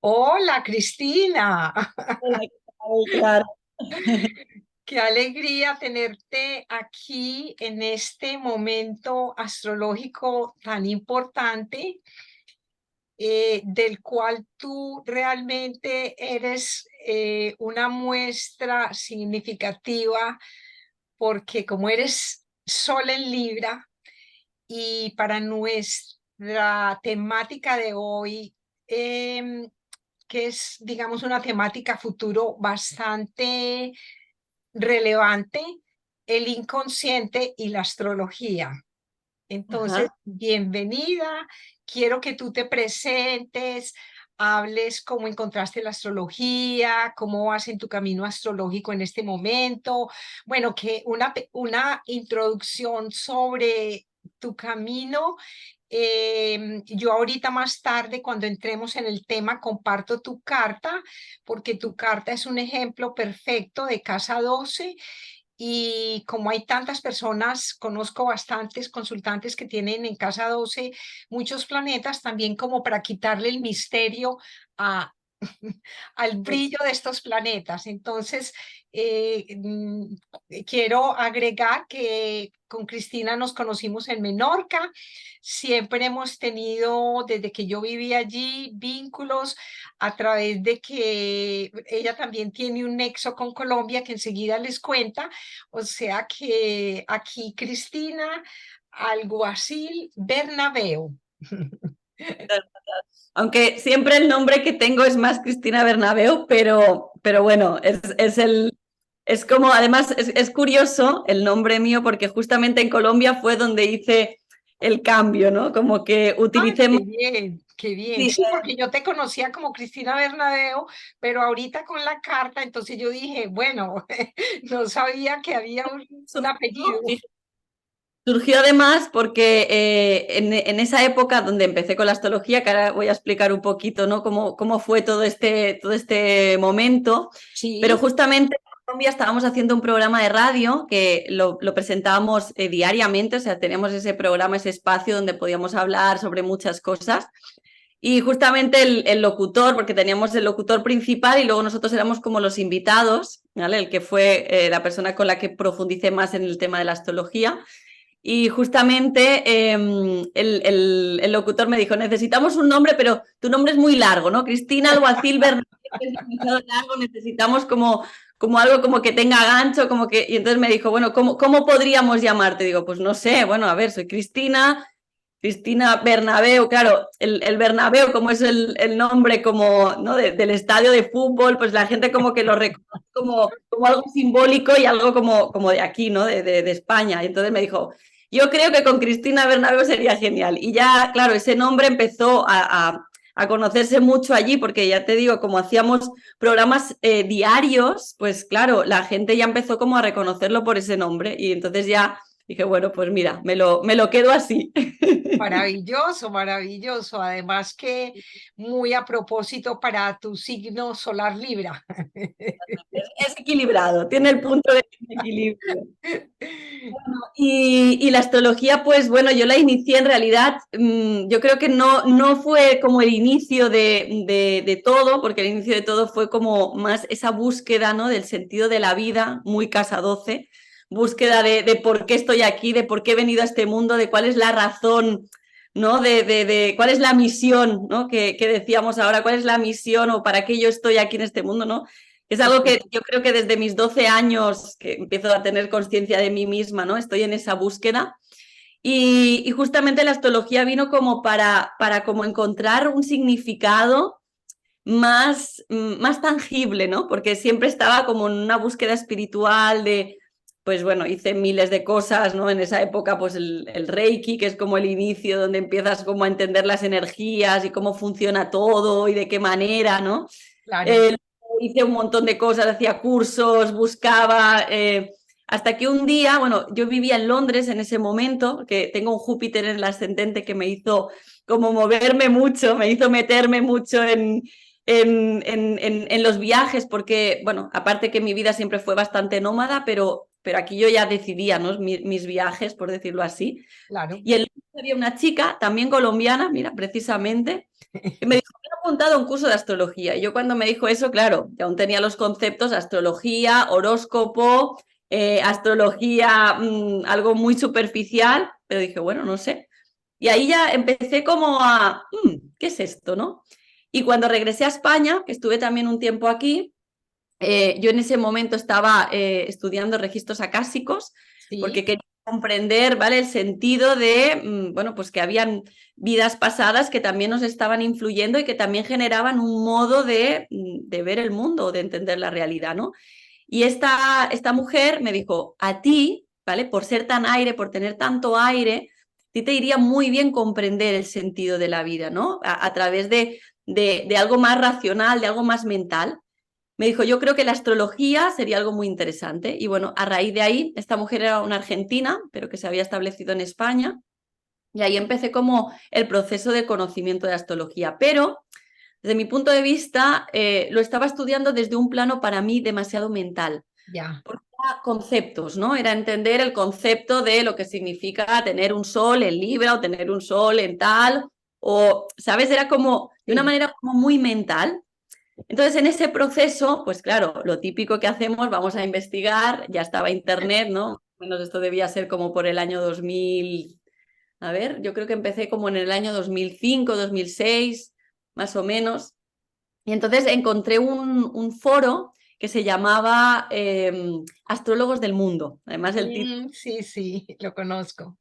Hola, Cristina. Hola, ¿qué tal? Claro. Qué alegría tenerte aquí en este momento astrológico tan importante, del cual tú realmente eres una muestra significativa, porque como eres Sol en Libra y para nuestra temática de hoy, em, que es, digamos, una temática futuro bastante relevante, el inconsciente y la astrología. Entonces, Ajá. bienvenida. Quiero que tú te presentes, hables cómo encontraste la astrología, cómo vas en tu camino astrológico en este momento. Bueno, que una introducción sobre tu camino. Yo ahorita más tarde, cuando entremos en el tema, comparto tu carta, porque tu carta es un ejemplo perfecto de casa 12. Y como hay tantas personas, conozco bastantes consultantes que tienen en casa 12 muchos planetas, también como para quitarle el misterio a, al brillo de estos planetas. Entonces, quiero agregar que con Cristina nos conocimos en Menorca. Siempre hemos tenido, desde que yo vivía allí, vínculos a través de que ella también tiene un nexo con Colombia que enseguida les cuenta. O sea que aquí Cristina Alguacil Bernabeu. Aunque siempre el nombre que tengo es más Cristina Bernabeu, pero bueno, es como, además es curioso el nombre mío porque justamente en Colombia fue donde hice el cambio, ¿no? Como que Ah, utilicé qué bien, qué bien. sí, Sí, porque yo te conocía como Cristina Bernabeu, pero ahorita con la carta, entonces yo dije, bueno, no sabía que había un apellido. surgió además porque en esa época donde empecé con la astrología, que ahora voy a explicar un poquito, ¿no? Cómo fue todo este momento, pero Sí, justamente en Colombia estábamos haciendo un programa de radio que lo presentábamos diariamente, o sea, teníamos ese programa, ese espacio donde podíamos hablar sobre muchas cosas. Y justamente el locutor, porque teníamos el locutor principal y luego nosotros éramos como los invitados, ¿vale? El que fue la persona con la que profundicé más en el tema de la astrología. Y justamente el locutor me dijo, necesitamos un nombre, pero tu nombre es muy largo, ¿no? Cristina Alguacil Bernabé, que es demasiado largo, necesitamos como algo como que tenga gancho, como que... Y entonces me dijo, bueno, ¿cómo podríamos llamarte? Digo, pues no sé, bueno, a ver, soy Cristina Bernabeu, claro, el Bernabéu, como es el nombre como, ¿no? Del estadio de fútbol, pues la gente como que lo reconoce como algo simbólico y algo como de aquí, ¿no? De España. Y entonces me dijo, yo creo que con Cristina Bernabéu sería genial. Y ya, claro, ese nombre empezó a conocerse mucho allí, porque ya te digo, como hacíamos programas diarios, pues claro, la gente ya empezó como a reconocerlo por ese nombre. Y entonces ya dije, bueno, pues mira, me lo quedo así. maravilloso, maravilloso. Además que muy a propósito para tu signo solar Libra. Es equilibrado, tiene el punto de equilibrio. Y la astrología, pues bueno, yo la inicié en realidad, yo creo que no fue como el inicio de todo, porque el inicio de todo fue como más esa búsqueda, ¿no? Del sentido de la vida, muy casa 12, búsqueda de por qué estoy aquí, de por qué he venido a este mundo, de cuál es la razón, ¿no? De cuál es la misión, ¿no? Que decíamos ahora, cuál es la misión o para qué yo estoy aquí en este mundo, ¿no? Es algo que yo creo que desde mis 12 años que empiezo a tener conciencia de mí misma, ¿no? Estoy en esa búsqueda. Y justamente la astrología vino como para como encontrar un significado más tangible, ¿no? Porque siempre estaba como en una búsqueda espiritual de, pues bueno, hice miles de cosas, ¿no? En esa época, pues el Reiki, que es como el inicio donde empiezas como a entender las energías y cómo funciona todo y de qué manera, ¿no? Claro. Eh, hice un montón de cosas, hacía cursos, buscaba, hasta que un día, bueno, yo vivía en Londres en ese momento, que tengo un Júpiter en el ascendente que me hizo como moverme mucho, me hizo meterme mucho en los viajes, porque, bueno, aparte que mi vida siempre fue bastante nómada, pero aquí yo ya decidía, ¿no? Mis viajes, por decirlo así. Claro. Y en Londres había una chica, también colombiana, mira, precisamente, que me dijo, apuntado a un curso de astrología. Y yo cuando me dijo eso, claro, que aún tenía los conceptos astrología, horóscopo, astrología, algo muy superficial, pero dije, bueno, no sé. Y ahí ya empecé como a, ¿qué es esto, no? Y cuando regresé a España, que estuve también un tiempo aquí, yo en ese momento estaba estudiando registros acásicos porque Sí, quería comprender, ¿vale? El sentido de, bueno, pues que habían vidas pasadas que también nos estaban influyendo y que también generaban un modo de ver el mundo, de entender la realidad, ¿no? Y esta mujer me dijo, a ti, ¿vale? Por ser tan aire, por tener tanto aire, a ti te iría muy bien comprender el sentido de la vida, ¿no? A través de algo más racional, de algo más mental. Me dijo, yo creo que la astrología sería algo muy interesante. Y bueno, a raíz de ahí, esta mujer era una argentina, pero que se había establecido en España. Y ahí empecé como el proceso de conocimiento de astrología. Pero desde mi punto de vista, lo estaba estudiando desde un plano para mí demasiado mental. ya. Porque era conceptos, ¿no? Era entender el concepto de lo que significa tener un sol en Libra o tener un sol en tal. O, ¿sabes? Era como de una Sí. manera como muy mental. Entonces, en ese proceso, pues claro, lo típico que hacemos, vamos a investigar, ya estaba internet, ¿no? Menos esto debía ser como por el año 2000, a ver, yo creo que empecé como en el año 2005, 2006, más o menos. Y entonces encontré un foro que se llamaba Astrólogos del Mundo. Además, el título. Sí, sí, lo conozco.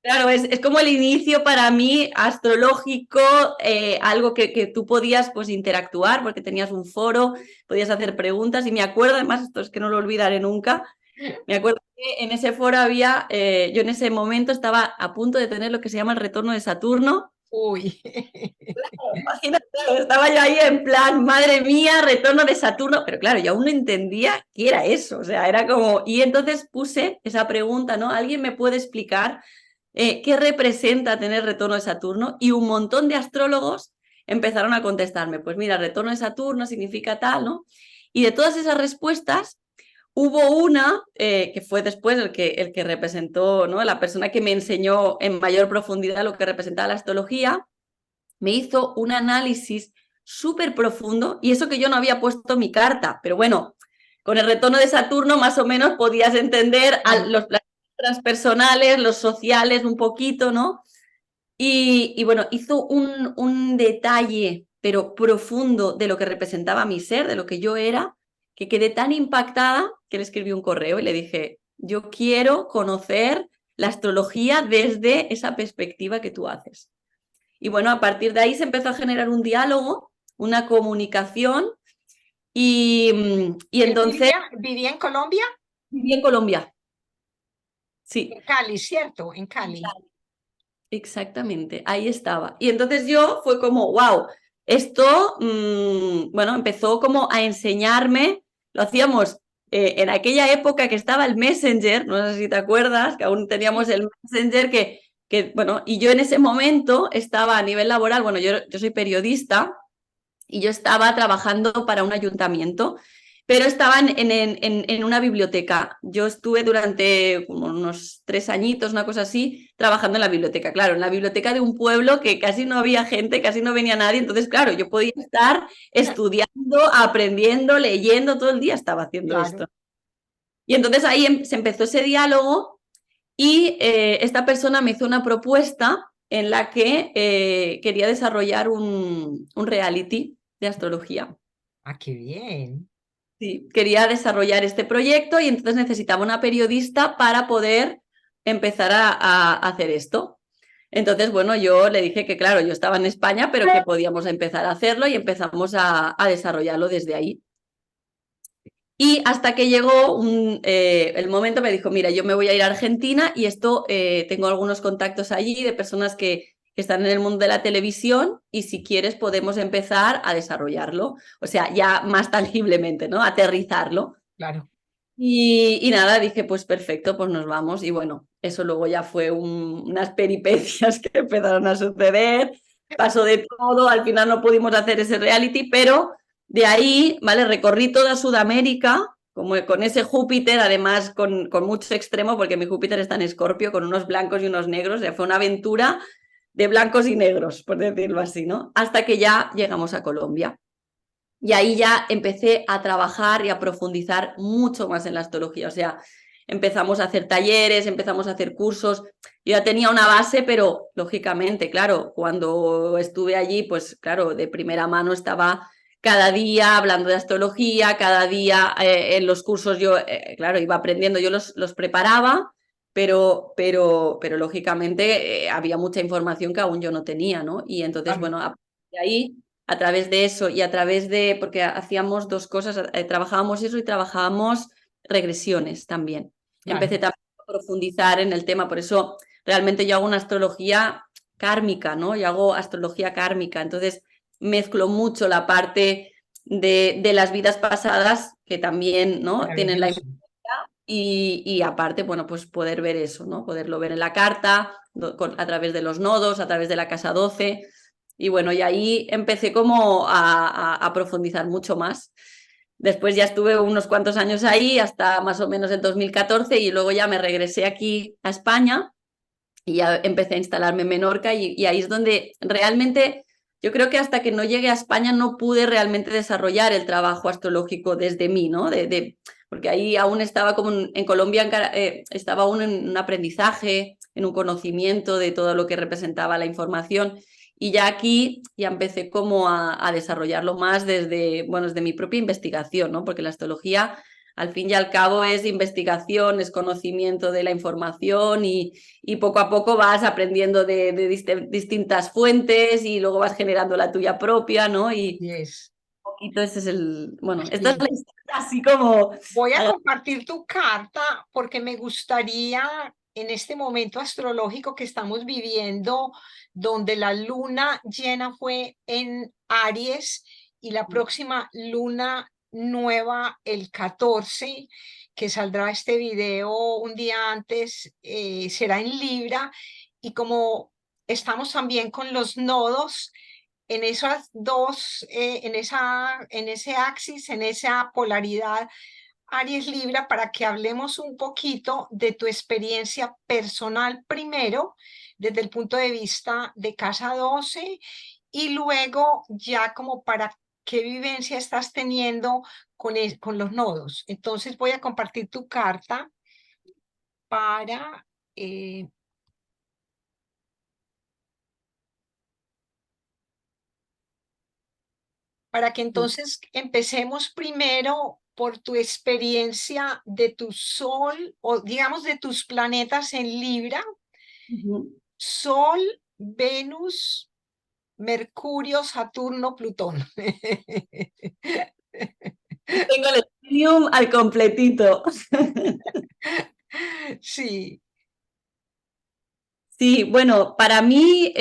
Claro, es como el inicio para mí astrológico, algo que tú podías pues interactuar porque tenías un foro, podías hacer preguntas y me acuerdo, además, esto es que no lo olvidaré nunca, me acuerdo que en ese foro había, yo en ese momento estaba a punto de tener lo que se llama el retorno de Saturno. Uy, Imagínate, estaba yo ahí en plan, madre mía, retorno de Saturno, pero claro, yo aún no entendía qué era eso, o sea, era como, y entonces puse esa pregunta, ¿no? ¿Alguien me puede explicar qué representa tener retorno de Saturno? Y un montón de astrólogos empezaron a contestarme, pues mira, retorno de Saturno significa tal, ¿no? Y de todas esas respuestas, hubo una que fue después el que representó, ¿no? La persona que me enseñó en mayor profundidad lo que representaba la astrología, me hizo un análisis súper profundo y eso que yo no había puesto mi carta, pero bueno, con el retorno de Saturno más o menos podías entender claro. los planetas transpersonales, los sociales un poquito, ¿no? Y bueno, hizo un detalle, pero profundo de lo que representaba mi ser, de lo que yo era, que quedé tan impactada que le escribí un correo y le dije, yo quiero conocer la astrología desde esa perspectiva que tú haces. Y bueno, a partir de ahí se empezó a generar un diálogo, una comunicación y Él entonces vivía en Colombia, viví en Colombia. Sí, en Cali, ¿cierto? En Cali. exactamente, ahí estaba. Y entonces yo fue como, wow, esto, bueno, empezó como a enseñarme, lo hacíamos en aquella época que estaba el Messenger, no sé si te acuerdas, que aún teníamos Sí. el Messenger bueno, y yo en ese momento estaba a nivel laboral, bueno, yo soy periodista y yo estaba trabajando para un ayuntamiento, pero estaba en una biblioteca. Yo estuve durante como unos 3 añitos, una cosa así, trabajando en la biblioteca. Claro, en la biblioteca de un pueblo que casi no había gente, casi no venía nadie. Entonces, claro, yo podía estar estudiando, aprendiendo, leyendo, todo el día estaba haciendo esto. Claro. Y entonces ahí se empezó ese diálogo y esta persona me hizo una propuesta en la que quería desarrollar un reality de astrología. Ah, qué bien. Sí, quería desarrollar este proyecto y entonces necesitaba una periodista para poder empezar a hacer esto. Entonces, bueno, yo le dije que claro, yo estaba en España, pero que podíamos empezar a hacerlo y empezamos a desarrollarlo desde ahí. Y hasta que llegó el momento, me dijo, mira, yo me voy a ir a Argentina y esto, tengo algunos contactos allí de personas que están en el mundo de la televisión y si quieres podemos empezar a desarrollarlo, o sea, ya más tangiblemente, ¿no? Aterrizarlo. Claro. Y nada, dije, pues perfecto, pues nos vamos. Y bueno, eso luego ya fue unas peripecias que empezaron a suceder, pasó de todo, al final no pudimos hacer ese reality, pero de ahí, ¿vale? Recorrí toda Sudamérica, como con ese Júpiter, además con mucho extremo, porque mi Júpiter está en Escorpio, con unos blancos y unos negros, ya fue una aventura de blancos y negros, por decirlo así, ¿no? Hasta que ya llegamos a Colombia. Y ahí ya empecé a trabajar y a profundizar mucho más en la astrología. O sea, empezamos a hacer talleres, empezamos a hacer cursos. Yo ya tenía una base, pero lógicamente, claro, cuando estuve allí, pues claro, de primera mano estaba cada día hablando de astrología, cada día en los cursos yo, claro, iba aprendiendo, yo los preparaba, pero lógicamente había mucha información que aún yo no tenía, ¿no? Y entonces, Claro. bueno, de ahí a través de eso y a través de, porque hacíamos dos cosas, trabajábamos eso y trabajábamos regresiones también. Claro. Empecé también a profundizar en el tema, por eso realmente yo hago una astrología kármica, ¿no? Yo hago astrología kármica, entonces mezclo mucho la parte de las vidas pasadas que también, ¿no? Tienen la Maravilloso. y aparte, bueno, pues poder ver eso, ¿no? Poderlo ver en la carta, a través de los nodos, a través de la casa 12. Y bueno, y ahí empecé como a profundizar mucho más. Después ya estuve unos cuantos años ahí, hasta más o menos el 2014, y luego ya me regresé aquí a España y ya empecé a instalarme en Menorca y ahí es donde realmente yo creo que hasta que no llegué a España no pude realmente desarrollar el trabajo astrológico desde mí, ¿no? Porque ahí aún estaba como en Colombia, estaba aún en un aprendizaje, en un conocimiento de todo lo que representaba la información. Y ya aquí ya empecé como a desarrollarlo más desde, bueno, desde mi propia investigación, ¿no? Porque la astrología al fin y al cabo es investigación, es conocimiento de la información y poco a poco vas aprendiendo de distintas fuentes y luego vas generando la tuya propia, ¿no? Y Yes. un poquito ese es bueno, esta es Sí. la historia así como... Voy a compartir tu carta porque me gustaría en este momento astrológico que estamos viviendo, donde la luna llena fue en Aries y la próxima luna nueva el 14, que saldrá este video un día antes, será en Libra. Y como estamos también con los nodos, en esas dos, en ese axis, en esa polaridad, Aries Libra, para que hablemos un poquito de tu experiencia personal primero, desde el punto de vista de casa 12, y luego ya como para qué vivencia estás teniendo con los nodos. Entonces voy a compartir tu carta para, eh, para que entonces empecemos primero por tu experiencia de tu sol o digamos de tus planetas en Libra. Sol, Venus, Mercurio, Saturno, Plutón. Tengo el estudium al completito. Sí, Sí, bueno, para mí,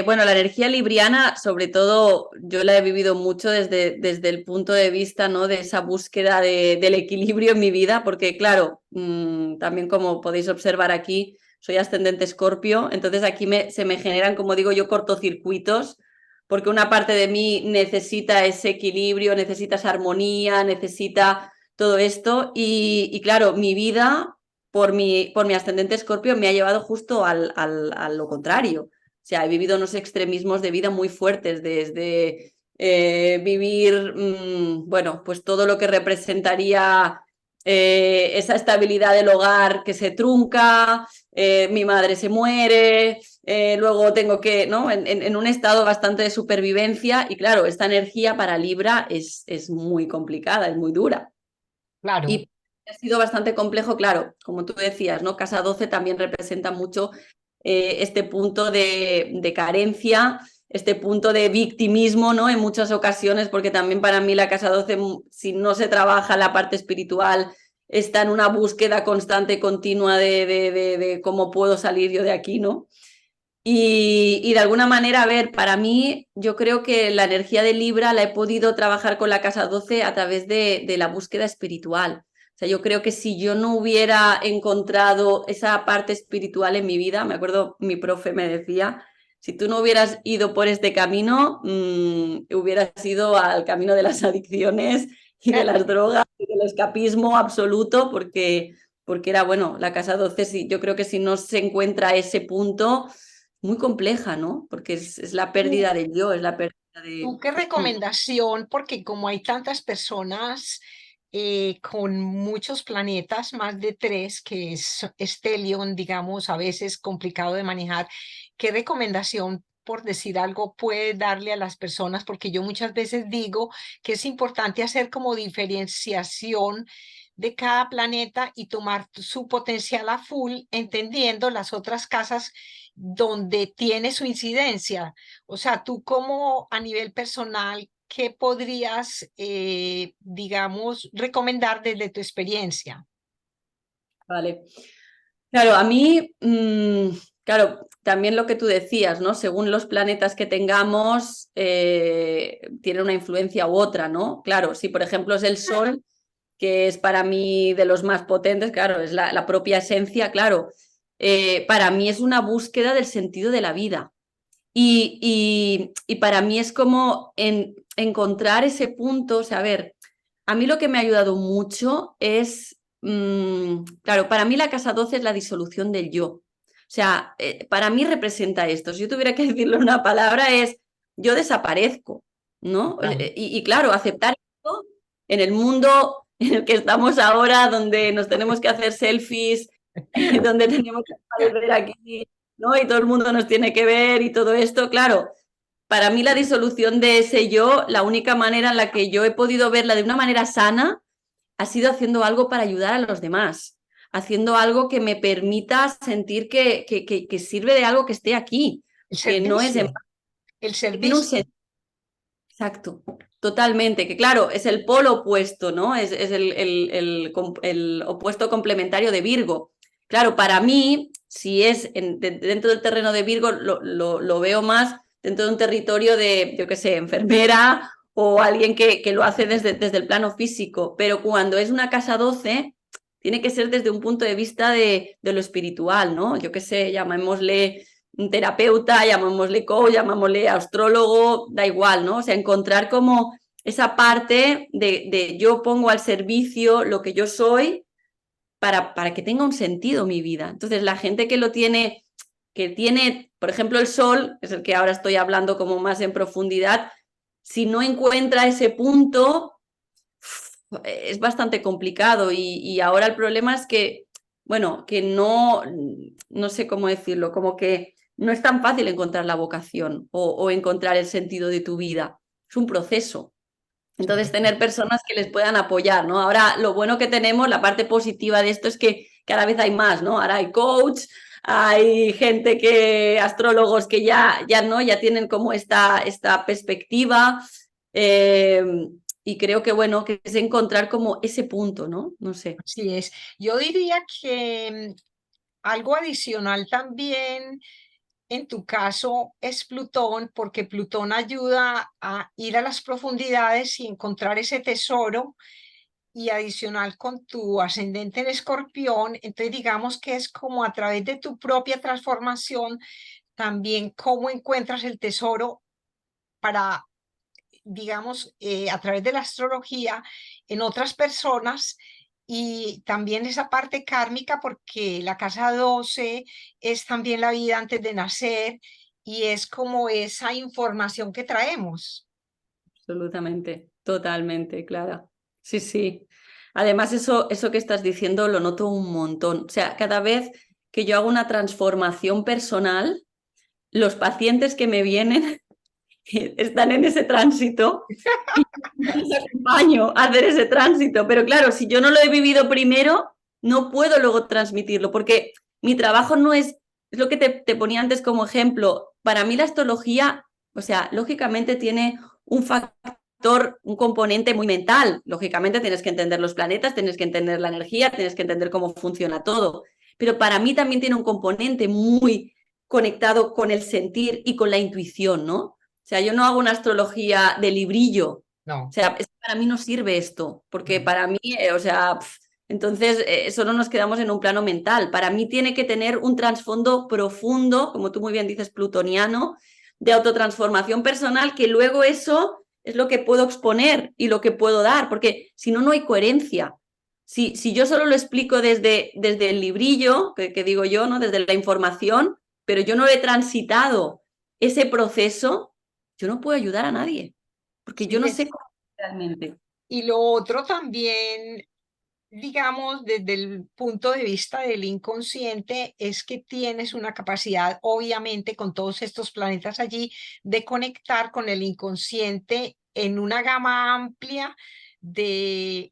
bueno, la energía libriana, sobre todo, yo la he vivido mucho desde el punto de vista, ¿no? De esa búsqueda del equilibrio en mi vida, porque claro, también como podéis observar aquí, soy ascendente Escorpio, entonces aquí se me generan, como digo yo, cortocircuitos, porque una parte de mí necesita ese equilibrio, necesita esa armonía, necesita todo esto, y claro, mi vida por mi ascendente Escorpio me ha llevado justo a lo contrario. O sea, he vivido unos extremismos de vida muy fuertes, desde vivir, bueno, pues todo lo que representaría esa estabilidad del hogar que se trunca, mi madre se muere, luego tengo que, ¿no? En un estado bastante de supervivencia y claro, esta energía para Libra es muy complicada, es muy dura. claro. Y ha sido bastante complejo, claro, como tú decías, ¿no? Casa 12 también representa mucho este punto de carencia, este punto de victimismo, ¿no? En muchas ocasiones, porque también para mí la Casa 12, si no se trabaja la parte espiritual, está en una búsqueda constante y continua de cómo puedo salir yo de aquí, ¿no? Y de alguna manera, a ver, para mí, yo creo que la energía de Libra la he podido trabajar con la casa 12 a través de la búsqueda espiritual. O sea, yo creo que si yo no hubiera encontrado esa parte espiritual en mi vida, me acuerdo, mi profe me decía, si tú no hubieras ido por este camino, hubieras ido al camino de las adicciones y de las drogas y del escapismo absoluto, porque era, bueno, la casa 12, sí, yo creo que si no se encuentra ese punto muy compleja, ¿no? Porque es la pérdida del yo, es la pérdida ¿Tú de... qué recomendación? Porque como hay tantas personas con muchos planetas, más de tres, que es Stellium, digamos, a veces complicado de manejar, ¿qué recomendación, por decir algo, puede darle a las personas? Porque yo muchas veces digo que es importante hacer como diferenciación de cada planeta y tomar su potencial a full, entendiendo las otras casas donde tiene su incidencia. O sea, tú como a nivel personal, ¿qué podrías, digamos, recomendar desde tu experiencia? Vale. Claro, a mí, claro, también lo que tú decías, ¿no? Según los planetas que tengamos, tiene una influencia u otra, ¿no? Claro, si por ejemplo es el Sol, que es para mí de los más potentes, claro, es la propia esencia, claro, para mí es una búsqueda del sentido de la vida. Y para mí es como encontrar ese punto, o sea, a ver, a mí lo que me ha ayudado mucho es, claro, para mí la casa 12 es la disolución del yo. O sea, para mí representa esto. Si yo tuviera que decirle una palabra es, yo desaparezco, ¿no? Claro. Y claro, aceptar esto en el mundo en el que estamos ahora, donde nos tenemos que hacer selfies, donde tenemos que aparecer aquí, ¿no? Y todo el mundo nos tiene que ver y todo esto, claro. Para mí la disolución de ese yo, la única manera en la que yo he podido verla de una manera sana, ha sido haciendo algo para ayudar a los demás, haciendo algo que me permita sentir que sirve de algo que esté aquí, El que no es servicio, el que tiene un servicio. sentido. Exacto, totalmente, que claro, es el polo opuesto, ¿no? Es el opuesto complementario de Virgo. Claro, para mí, si es dentro del terreno de Virgo, lo veo más dentro de un territorio de, yo qué sé, enfermera o alguien que lo hace desde el plano físico, pero cuando es una casa 12, tiene que ser desde un punto de vista de lo espiritual, ¿no? Yo qué sé, llamémosle un terapeuta, llamémosle coach, llamémosle astrólogo, da igual, ¿no? O sea, encontrar como esa parte de yo pongo al servicio lo que yo soy para que tenga un sentido mi vida. Entonces, la gente que tiene, por ejemplo, el sol, es el que ahora estoy hablando como más en profundidad, si no encuentra ese punto, es bastante complicado y ahora el problema es que, bueno, que no sé cómo decirlo, como que no es tan fácil encontrar la vocación o encontrar el sentido de tu vida. Es un proceso. Entonces, tener personas que les puedan apoyar, ¿no? Ahora, lo bueno que tenemos, la parte positiva de esto es que cada vez hay más, ¿no? Ahora hay coach, hay gente astrólogos que ya tienen como esta perspectiva. Eh, y creo que, bueno, que es encontrar como ese punto, ¿no? No sé. Así es. Yo diría que algo adicional también en tu caso es Plutón, porque Plutón ayuda a ir a las profundidades y encontrar ese tesoro, y adicional con tu ascendente en Escorpión, entonces digamos que es como a través de tu propia transformación, también cómo encuentras el tesoro para, digamos, a través de la astrología en otras personas. Y también esa parte kármica, porque la casa 12 es también la vida antes de nacer y es como esa información que traemos. Absolutamente, totalmente, Clara. Sí, sí. Además, eso que estás diciendo lo noto un montón. O sea, cada vez que yo hago una transformación personal, los pacientes que me vienen están en ese tránsito y yo les acompaño a hacer ese tránsito. Pero claro, si yo no lo he vivido primero, no puedo luego transmitirlo, porque mi trabajo no es lo que te ponía antes como ejemplo. Para mí la astrología, o sea, lógicamente tiene un factor, un componente muy mental. Lógicamente tienes que entender los planetas, tienes que entender la energía, tienes que entender cómo funciona todo. Pero para mí también tiene un componente muy conectado con el sentir y con la intuición, ¿no? O sea, yo no hago una astrología de librillo. O No. sea, para mí no sirve esto, porque para mí, o sea, entonces solo nos quedamos en un plano mental. Para mí tiene que tener un trasfondo profundo, como tú muy bien dices, plutoniano, de autotransformación personal, que luego eso es lo que puedo exponer y lo que puedo dar, porque si no, no hay coherencia. Si yo solo lo explico desde el librillo, que digo yo, ¿no? Desde la información, pero yo no he transitado ese proceso, yo no puedo ayudar a nadie, porque yo Sí, no sé cómo realmente. y lo otro también, digamos, desde el punto de vista del inconsciente, es que tienes una capacidad, obviamente, con todos estos planetas allí, de conectar con el inconsciente en una gama amplia de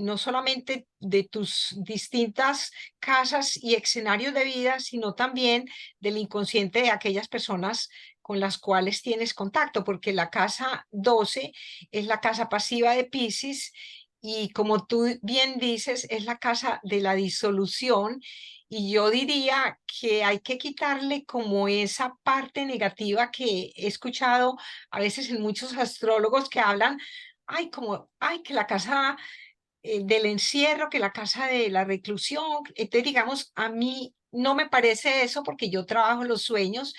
no solamente de tus distintas casas y escenarios de vida, sino también del inconsciente de aquellas personas con las cuales tienes contacto, porque la casa 12 es la casa pasiva de Piscis y como tú bien dices, es la casa de la disolución. Y yo diría que hay que quitarle como esa parte negativa que he escuchado a veces en muchos astrólogos que hablan, ay, como, ay, que la casa del encierro, que la casa de la reclusión. Entonces, digamos, a mí no me parece eso porque yo trabajo en los sueños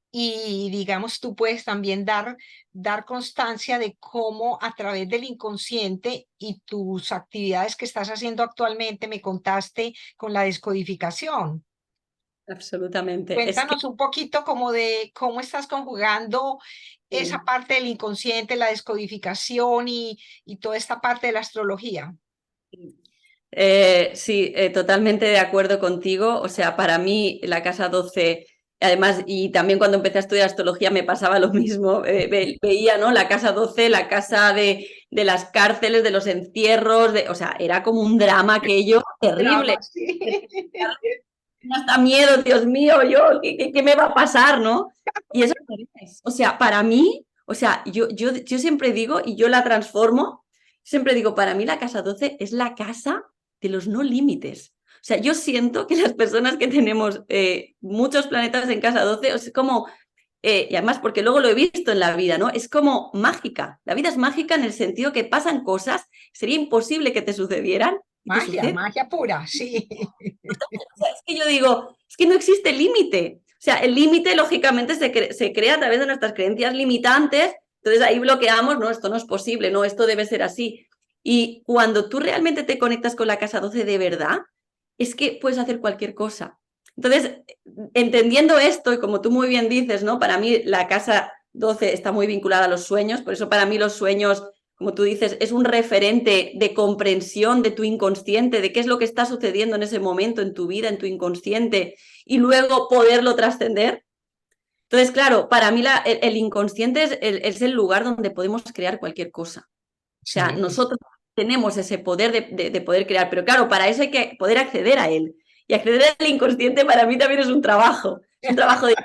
y, digamos, tú puedes también dar constancia de cómo a través del inconsciente y tus actividades que estás haciendo actualmente, me contaste con la descodificación. Absolutamente. Es que Cuéntanos un poquito como de cómo estás conjugando esa parte del inconsciente, la descodificación y toda esta parte de la astrología. Sí, totalmente de acuerdo contigo. O sea, para mí la casa 12, además, y también cuando empecé a estudiar astrología me pasaba lo mismo. Veía, ¿no? La casa 12, la casa de las cárceles, de los encierros, o sea, era como un drama aquello terrible. Drama, sí. Hasta miedo, Dios mío, yo, ¿qué me va a pasar, no? Y eso es, o sea, para mí, o sea, yo siempre digo, y yo la transformo, siempre digo, para mí la casa 12 es la casa de los no límites. O sea, yo siento que las personas que tenemos muchos planetas en casa 12, es como, y además porque luego lo he visto en la vida, ¿no? Es como mágica. La vida es mágica en el sentido que pasan cosas, sería imposible que te sucedieran y te Magia, suceden. magia pura, sí. O sea, es que yo digo, es que no existe límite. O sea, el límite lógicamente se crea a través de nuestras creencias limitantes, entonces ahí bloqueamos, no, esto no es posible, no, esto debe ser así. Y cuando tú realmente te conectas con la casa 12 de verdad, es que puedes hacer cualquier cosa. Entonces, entendiendo esto, y como tú muy bien dices, ¿no? Para mí la casa 12 está muy vinculada a los sueños, por eso para mí los sueños, como tú dices, es un referente de comprensión de tu inconsciente, de qué es lo que está sucediendo en ese momento en tu vida, en tu inconsciente, y luego poderlo trascender. Entonces, claro, para mí el inconsciente es el lugar donde podemos crear cualquier cosa. O sea, Sí, nosotros tenemos ese poder de poder crear, pero claro, para eso hay que poder acceder a él. Y acceder al inconsciente para mí también es un trabajo de...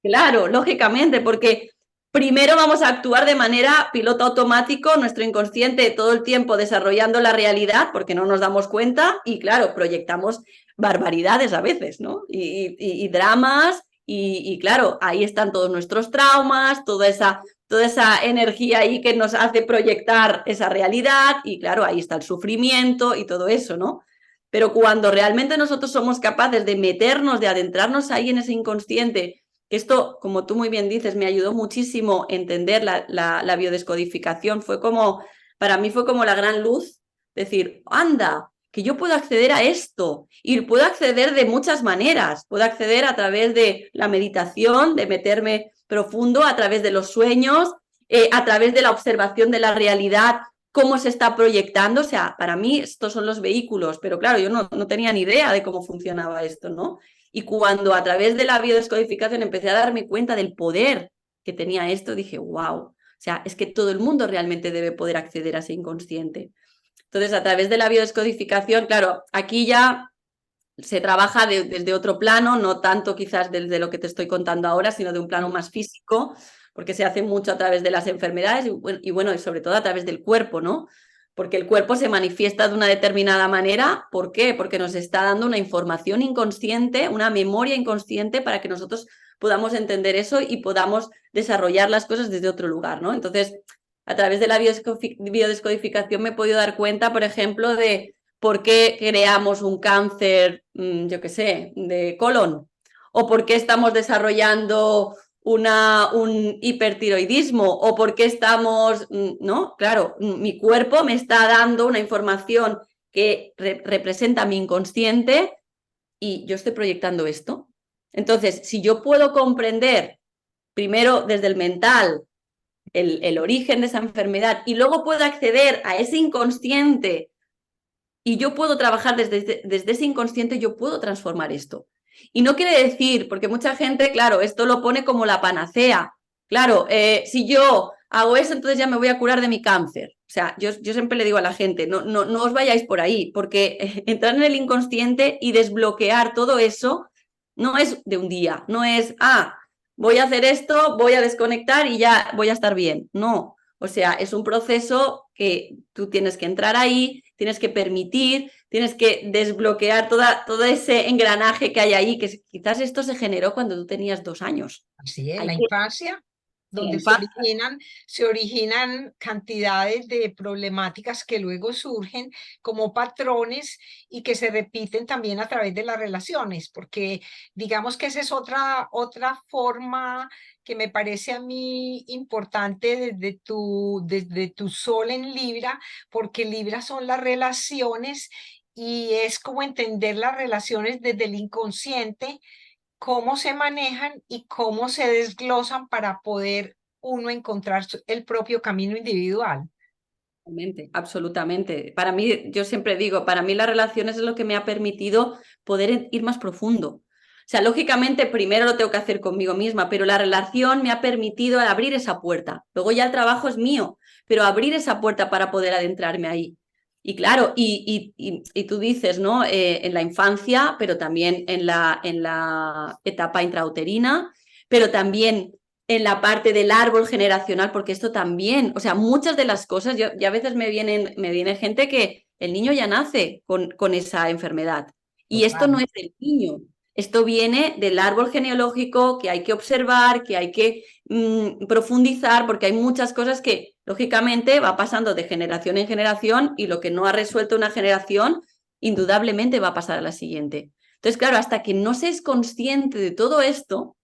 Claro, lógicamente, porque primero vamos a actuar de manera piloto automático, nuestro inconsciente todo el tiempo desarrollando la realidad porque no nos damos cuenta y claro, proyectamos barbaridades a veces, ¿no? Y dramas y claro, ahí están todos nuestros traumas, toda esa energía ahí que nos hace proyectar esa realidad y claro, ahí está el sufrimiento y todo eso, ¿no? Pero cuando realmente nosotros somos capaces de meternos, de adentrarnos ahí en ese inconsciente, que esto, como tú muy bien dices, me ayudó muchísimo a entender la biodescodificación, para mí fue como la gran luz, decir, anda, que yo puedo acceder a esto y puedo acceder de muchas maneras, puedo acceder a través de la meditación, de meterme profundo, a través de los sueños, a través de la observación de la realidad, cómo se está proyectando, o sea, para mí estos son los vehículos, pero claro, yo no tenía ni idea de cómo funcionaba esto, ¿no? Y cuando a través de la biodescodificación empecé a darme cuenta del poder que tenía esto, dije, wow, o sea, es que todo el mundo realmente debe poder acceder a ese inconsciente. Entonces, a través de la biodescodificación, claro, aquí ya se trabaja desde otro plano, no tanto quizás desde lo que te estoy contando ahora, sino de un plano más físico, porque se hace mucho a través de las enfermedades y bueno, y sobre todo a través del cuerpo, ¿no? Porque el cuerpo se manifiesta de una determinada manera. ¿Por qué? Porque nos está dando una información inconsciente, una memoria inconsciente para que nosotros podamos entender eso y podamos desarrollar las cosas desde otro lugar, ¿no? Entonces, a través de la biodescodificación me he podido dar cuenta, por ejemplo, de por qué creamos un cáncer, yo qué sé, de colon, o por qué estamos desarrollando un hipertiroidismo, o por qué estamos, ¿no? Claro, mi cuerpo me está dando una información que representa mi inconsciente y yo estoy proyectando esto. Entonces, si yo puedo comprender primero desde el mental el origen de esa enfermedad y luego puedo acceder a ese inconsciente y yo puedo trabajar desde ese inconsciente, yo puedo transformar esto. Y no quiere decir, porque mucha gente, claro, esto lo pone como la panacea. Claro, si yo hago eso, entonces ya me voy a curar de mi cáncer. O sea, yo siempre le digo a la gente, no os vayáis por ahí, porque entrar en el inconsciente y desbloquear todo eso no es de un día, no es, voy a hacer esto, voy a desconectar y ya voy a estar bien. No, o sea, es un proceso que tú tienes que entrar ahí, tienes que permitir, tienes que desbloquear todo ese engranaje que hay ahí, que quizás esto se generó cuando tú tenías 2 años. Así es, Hay la que infancia, en la donde infancia. se originan cantidades de problemáticas que luego surgen como patrones y que se repiten también a través de las relaciones, porque digamos que esa es otra forma que me parece a mí importante desde tu sol en Libra, porque Libra son las relaciones y es como entender las relaciones desde el inconsciente, cómo se manejan y cómo se desglosan para poder uno encontrar el propio camino individual. Absolutamente, absolutamente. Para mí, yo siempre digo, para mí las relaciones es lo que me ha permitido poder ir más profundo. O sea, lógicamente primero lo tengo que hacer conmigo misma, pero la relación me ha permitido abrir esa puerta. Luego ya el trabajo es mío, pero abrir esa puerta para poder adentrarme ahí. Y claro, y tú dices, ¿no? En la infancia, pero también en la etapa intrauterina, pero también en la parte del árbol generacional, porque esto también, o sea, muchas de las cosas, yo a veces me viene gente que el niño ya nace con esa enfermedad. Y esto no Total. es del niño, esto viene del árbol genealógico que hay que observar, que hay que profundizar, porque hay muchas cosas que, lógicamente, va pasando de generación en generación y lo que no ha resuelto una generación, indudablemente va a pasar a la siguiente. Entonces, claro, hasta que no se es consciente de todo esto,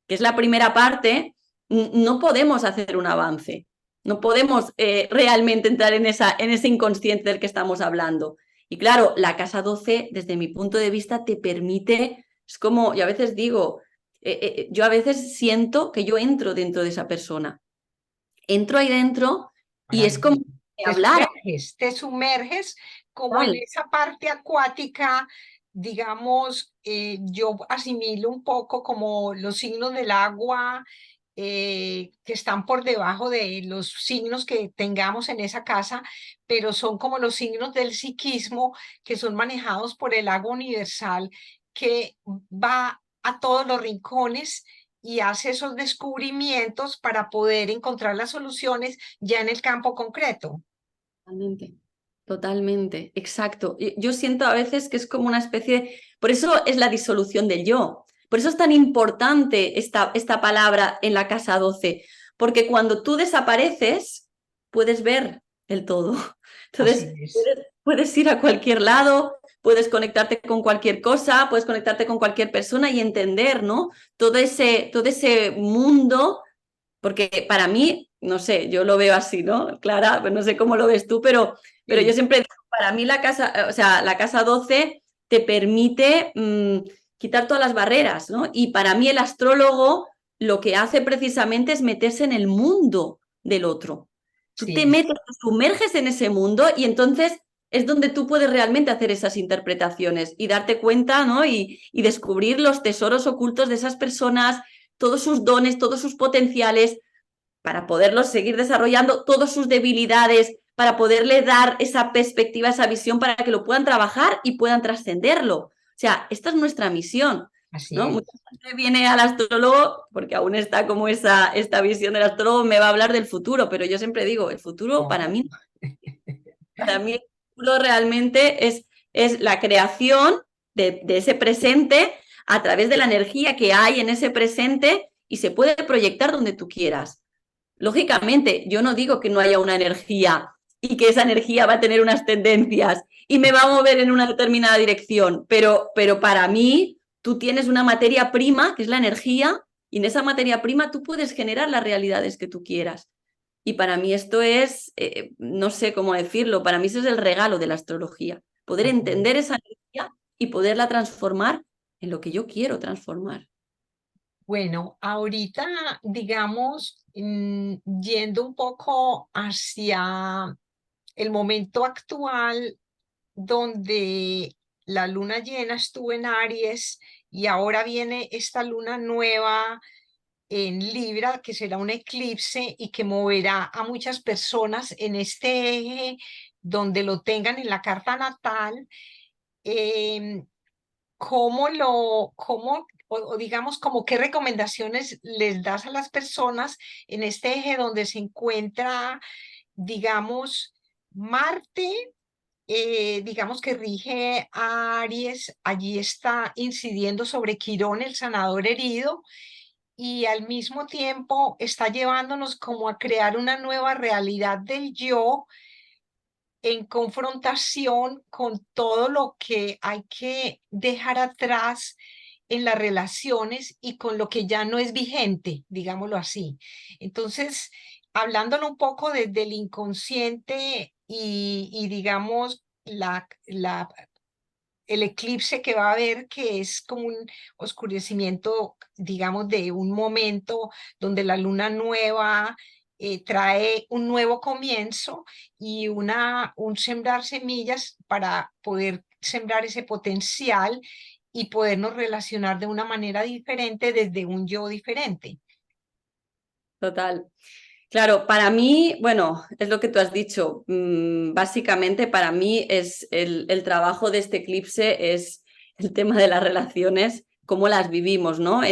que es la primera parte, no podemos hacer un avance. No podemos realmente entrar en ese inconsciente del que estamos hablando. Y claro, la casa 12, desde mi punto de vista, te permite, es como, yo a veces digo, yo a veces siento que yo entro dentro de esa persona. Entro ahí dentro y es como Maravilloso. si hablara. Te sumerges como en Tal. esa parte acuática, digamos, yo asimilo un poco como los signos del agua que están por debajo de los signos que tengamos en esa casa, pero son como los signos del psiquismo que son manejados por el agua universal que va a todos los rincones y hace esos descubrimientos para poder encontrar las soluciones ya en el campo concreto. Totalmente, totalmente, exacto. Yo siento a veces que es como una especie de... Por eso es la disolución del yo. Por eso es tan importante esta palabra en la casa 12, porque cuando tú desapareces, puedes ver el todo. Así Entonces, es. puedes ir a cualquier lado, puedes conectarte con cualquier cosa, puedes conectarte con cualquier persona y entender, ¿no? Todo ese mundo, porque para mí, no sé, yo lo veo así, ¿no? Clara, pues no sé cómo lo ves tú, pero yo Sí, siempre digo, para mí la casa, o sea, la casa 12 te permite quitar todas las barreras, ¿no? Y para mí el astrólogo lo que hace precisamente es meterse en el mundo del otro. Tú te sí, metes, te sumerges en ese mundo y entonces es donde tú puedes realmente hacer esas interpretaciones y darte cuenta, ¿no? Y descubrir los tesoros ocultos de esas personas, todos sus dones, todos sus potenciales, para poderlos seguir desarrollando, todas sus debilidades, para poderle dar esa perspectiva, esa visión, para que lo puedan trabajar y puedan trascenderlo. O sea, esta es nuestra misión, así ¿no? Mucha es. gente viene al astrólogo, porque aún está como esta visión del astrólogo, me va a hablar del futuro, pero yo siempre digo, el futuro No. para mí el futuro realmente es la creación de ese presente a través de la energía que hay en ese presente y se puede proyectar donde tú quieras. Lógicamente, yo no digo que no haya una energía y que esa energía va a tener unas tendencias y me va a mover en una determinada dirección, pero para mí tú tienes una materia prima, que es la energía, y en esa materia prima tú puedes generar las realidades que tú quieras. Y para mí esto es, no sé cómo decirlo, para mí ese es el regalo de la astrología, poder Así es. entender esa energía y poderla transformar en lo que yo quiero transformar. Bueno, ahorita, digamos, yendo un poco hacia el momento actual, donde la luna llena estuvo en Aries y ahora viene esta luna nueva en Libra, que será un eclipse y que moverá a muchas personas en este eje donde lo tengan en la carta natal. em, o digamos, como qué recomendaciones les das a las personas en este eje donde se encuentra, digamos, Marte, digamos que rige a Aries, allí está incidiendo sobre Quirón, el sanador herido, y al mismo tiempo está llevándonos como a crear una nueva realidad del yo en confrontación con todo lo que hay que dejar atrás en las relaciones y con lo que ya no es vigente, digámoslo así. Entonces, hablándolo un poco desde el inconsciente y digamos, el eclipse que va a haber, que es como un oscurecimiento, digamos, de un momento donde la luna nueva trae un nuevo comienzo y un sembrar semillas para poder sembrar ese potencial y podernos relacionar de una manera diferente desde un yo diferente. Total. Claro, para mí, bueno, es lo que tú has dicho. Básicamente, para mí es el trabajo de este eclipse es el tema de las relaciones, cómo las vivimos, ¿no?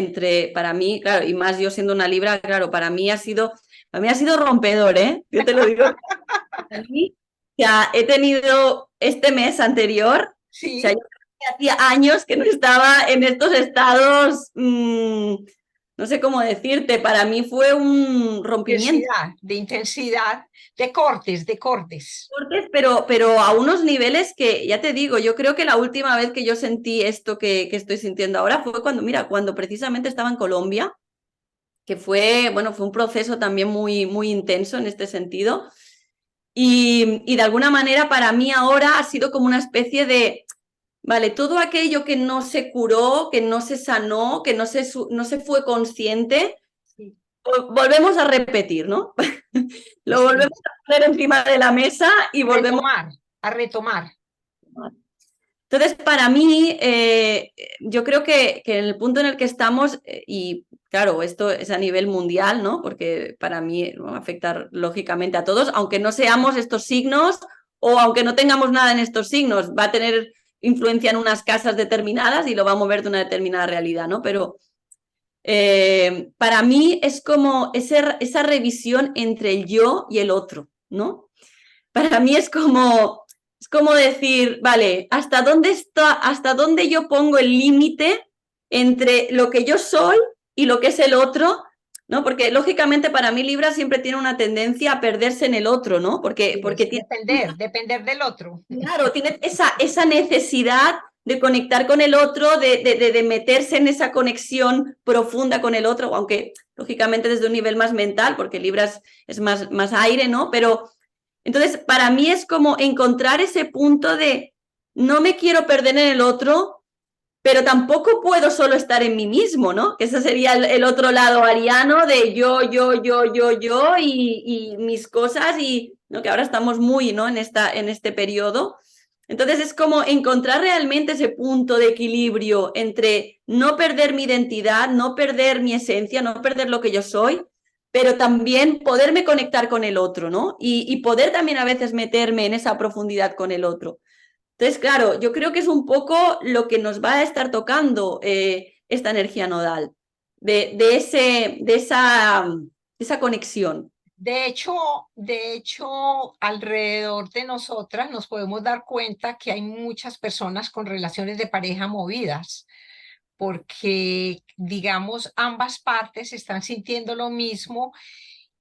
Para mí, claro, y más yo siendo una Libra, claro, para mí ha sido rompedor, ¿eh? Yo te lo digo. Para mí, ya he tenido este mes anterior, o sea, Sí, yo creo que hacía años que no estaba en estos estados, no sé cómo decirte, para mí fue un rompimiento de intensidad, de cortes, de cortes. fuertes, pero a unos niveles que, ya te digo, yo creo que la última vez que yo sentí esto que estoy sintiendo ahora fue cuando, mira, cuando precisamente estaba en Colombia, que fue, bueno, fue un proceso también muy, muy intenso en este sentido. Y de alguna manera para mí ahora ha sido como una especie de, vale, todo aquello que no se curó, que no se sanó, que no se fue consciente, Sí, volvemos a repetir, ¿no? Lo sí. volvemos a poner encima de la mesa y volvemos Retomar, a retomar. a... Entonces, para mí, yo creo que en el punto en el que estamos, y claro, esto es a nivel mundial, ¿no? Porque para mí va a afectar lógicamente a todos, aunque no seamos estos signos o aunque no tengamos nada en estos signos, va a tener influencia en unas casas determinadas y lo va a mover de una determinada realidad, ¿no? Pero para mí es como esa revisión entre el yo y el otro, ¿no? Para mí es como decir, vale, hasta dónde yo pongo el límite entre lo que yo soy y lo que es el otro, ¿no? Porque lógicamente para mí Libra siempre tiene una tendencia a perderse en el otro, ¿no? Porque tiene, Depender del otro. claro, tiene esa necesidad de conectar con el otro, de meterse en esa conexión profunda con el otro, aunque lógicamente desde un nivel más mental, porque Libra es más aire, ¿no? Pero entonces, para mí es como encontrar ese punto de no me quiero perder en el otro, pero tampoco puedo solo estar en mí mismo, ¿no? Que ese sería el otro lado ariano de yo y mis cosas y ¿no? Que ahora estamos muy, ¿no? En este periodo. Entonces es como encontrar realmente ese punto de equilibrio entre no perder mi identidad, no perder mi esencia, no perder lo que yo soy, pero también poderme conectar con el otro, ¿no? Y poder también a veces meterme en esa profundidad con el otro. Entonces, claro, yo creo que es un poco lo que nos va a estar tocando esta energía nodal, de esa conexión. De hecho, alrededor de nosotras nos podemos dar cuenta que hay muchas personas con relaciones de pareja movidas, porque, digamos, ambas partes están sintiendo lo mismo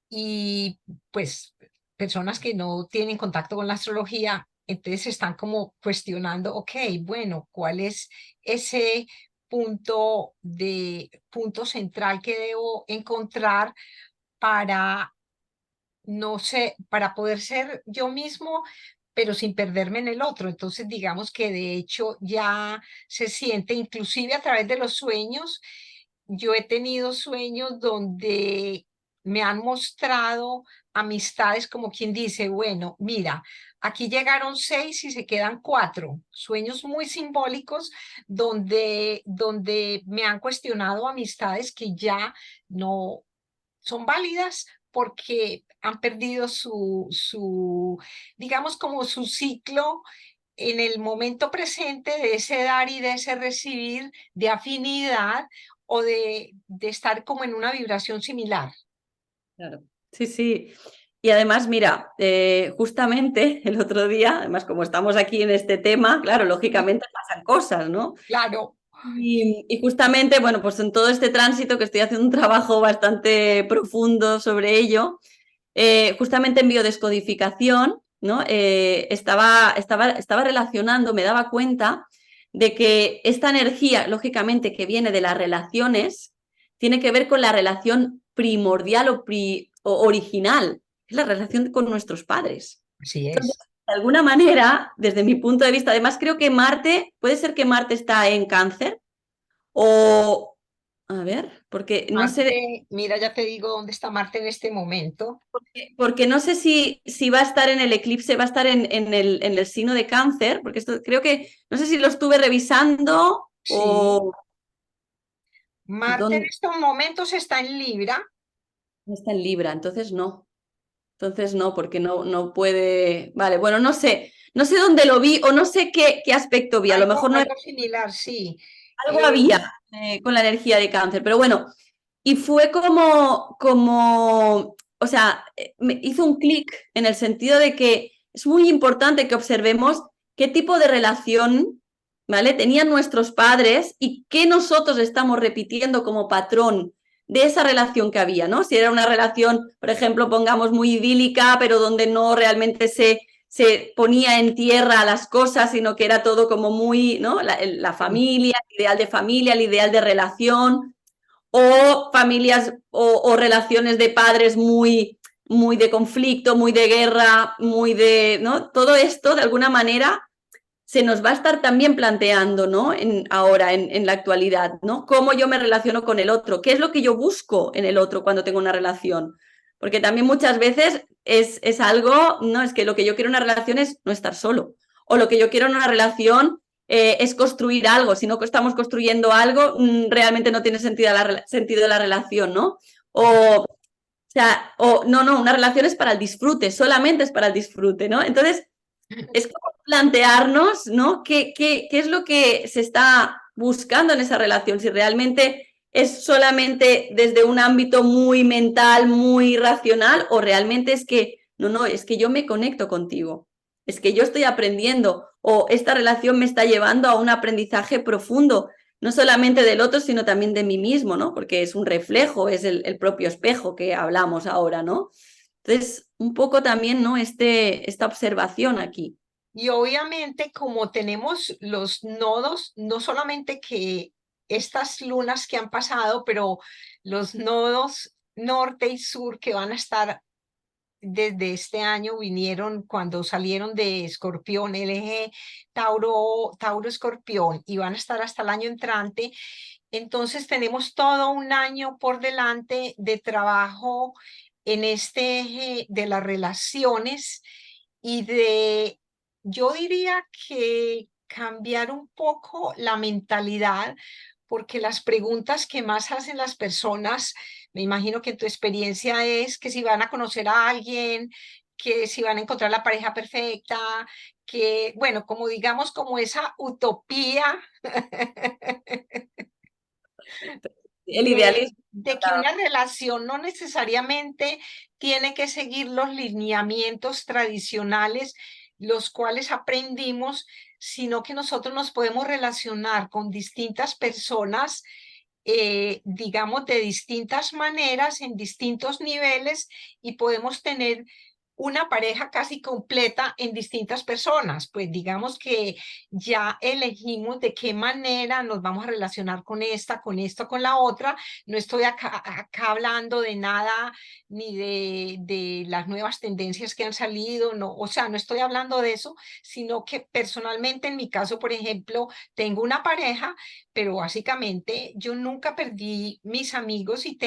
y pues personas que no tienen contacto con la astrología, entonces están como cuestionando, ok, bueno, ¿cuál es ese punto central que debo encontrar para, no sé, para poder ser yo mismo, pero sin perderme en el otro. Entonces, digamos que de hecho ya se siente, inclusive a través de los sueños, yo he tenido sueños donde me han mostrado amistades como quien dice, bueno, mira, aquí llegaron 6 y se quedan 4. Sueños muy simbólicos donde me han cuestionado amistades que ya no son válidas porque han perdido digamos, como su ciclo en el momento presente de ese dar y de ese recibir, de afinidad o de estar como en una vibración similar. Claro. Sí, sí. Y además, mira, justamente el otro día, además como estamos aquí en este tema, claro, Sí, lógicamente pasan cosas, ¿no? claro, Y justamente, bueno, pues en todo este tránsito que estoy haciendo un trabajo bastante profundo sobre ello, justamente en biodescodificación, ¿no? Estaba relacionando, me daba cuenta de que esta energía, lógicamente, que viene de las relaciones, tiene que ver con la relación primordial o original, es la relación con nuestros padres. así Entonces, es. de alguna manera, desde mi punto de vista, además creo que Marte, puede ser que Marte está en Cáncer o, a ver, porque no sé, Marte, mira, ya te digo dónde está Marte en este momento. porque no sé si va a estar en el eclipse, va a estar en el signo de Cáncer, porque esto creo que, no sé si lo estuve revisando Sí, o Marte en dónde estos momentos está en Libra. está en Libra, entonces no, porque no puede, vale, bueno, no sé dónde lo vi o no sé qué aspecto vi, a lo Algo, mejor no algo similar, sí. algo había con la energía de Cáncer, pero bueno, y fue o sea, me hizo un clic en el sentido de que es muy importante que observemos qué tipo de relación, ¿vale? Tenían nuestros padres y qué nosotros estamos repitiendo como patrón de esa relación que había, ¿no? Si era una relación, por ejemplo, pongamos muy idílica, pero donde no realmente se ponía en tierra las cosas, sino que era todo como muy, ¿no? La Sí. familia, el ideal de relación, o familias o relaciones de padres muy de conflicto, muy de guerra, muy de, ¿no? Todo esto, de alguna manera, se nos va a estar también planteando, ¿no? Ahora, en la actualidad, ¿no? Cómo yo me relaciono con el otro, qué es lo que yo busco en el otro cuando tengo una relación. Porque también muchas veces es algo, no, es que lo que yo quiero en una relación es no estar solo. O lo que yo quiero en una relación es construir algo. Si no estamos construyendo algo, realmente no tiene sentido la relación, ¿no? No, una relación es para el disfrute, solamente es para el disfrute, ¿no? Entonces, es como plantearnos, ¿no? ¿Qué es lo que se está buscando en esa relación? Si realmente es solamente desde un ámbito muy mental, muy racional, o realmente es que, no, es que yo me conecto contigo, es que yo estoy aprendiendo, o esta relación me está llevando a un aprendizaje profundo, no solamente del otro, sino también de mí mismo, ¿no? Porque es un reflejo, es el propio espejo que hablamos ahora, ¿no? Entonces, un poco también, ¿no? Esta observación aquí. Y obviamente como tenemos los nodos, no solamente que estas lunas que han pasado, pero los nodos norte y sur que van a estar desde este año vinieron cuando salieron de Escorpión, el eje Tauro-Escorpión, y van a estar hasta el año entrante. Entonces tenemos todo un año por delante de trabajo en este eje de las relaciones y yo diría que cambiar un poco la mentalidad, porque las preguntas que más hacen las personas, me imagino que en tu experiencia es que si van a conocer a alguien, que si van a encontrar la pareja perfecta, que, bueno, como digamos, como esa utopía El idealismo. de que una relación no necesariamente tiene que seguir los lineamientos tradicionales, los cuales aprendimos, sino que nosotros nos podemos relacionar con distintas personas, digamos, de distintas maneras, en distintos niveles, y podemos tener una pareja casi completa en distintas personas, pues digamos que ya elegimos de qué manera nos vamos a relacionar con esta, con esto, con la otra. No estoy acá hablando de nada ni de las nuevas tendencias que han salido, no, o sea, no estoy hablando de eso, sino que personalmente en mi caso, por ejemplo, tengo una pareja, pero básicamente yo nunca perdí mis amigos y